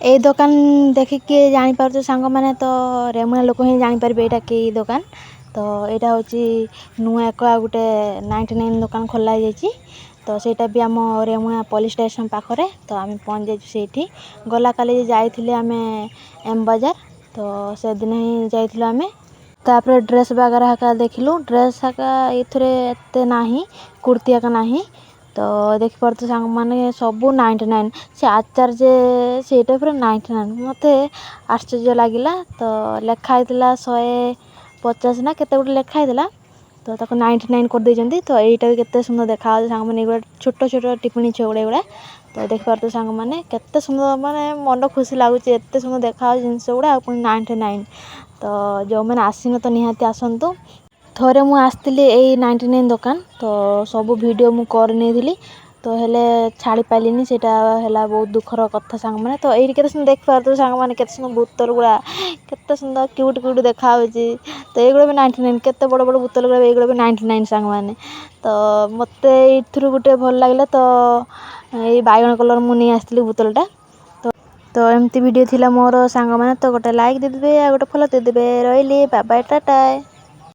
ए दुकान देखिके जापर सांग मैंने तो रेमुना लोक ही जापर यहाँ कि दुकान तो यहाँ हूँ नुआ एक गोटे 99 दुकान खोल तो सेटा भी आम रेमुना पुलिस स्टेशन पाखरे तो आम पहुँच जाइए गला काली जाइए आम एम बाजार तो से दिन ही जाइलु आम तापर ड्रेस वगैरह हका देखिलु ड्रेस हका ये ना कुर्ती हका ना तो देखिपे सांग मैंने सबू 99 से आचार जे से पूरा 99 मत आश्चर्य लगिला तो लेखाई 150 ना केते गोटे लेखाई तो 99 कर देइजंती तो एटा भी केते सुंदर देखा सांग मैंने छोट छोट टिप्पणी छुआ गुड़ा तो देखिपे सांग मैंने केते सुंदर माने मन खुशी लगुच एत सुंदर देखा जिनस गुड़ा 99 तो जो मैंने आसीन तो निहाती आसतु थोड़े मु आसती 99 दुकान तो सब वीडियो मु कर नहीं तो हेले छाड़ी पाइलिनी सेटा है बहुत दुखर कथा सांग मैंने तो ये सुंदर देख पार सांग मैंने केते सुंदर बोतल गुड़ा केते सुंदर क्यूट क्यूट देखा तो ये भी 99 केते बड़ बड़ बोतल गुड़ा ये भी 99 सांग मैंने तो मत इथुरु गोटे भल लगे तो ये बैगन कलर मु नहीं आसती बोतलटा तो एमती वीडियो थिला मोर सांग मैंने तो गोटे लाइक देदेबे आ गोटे फॉलो देदेबे रही बाय बाय टाटा।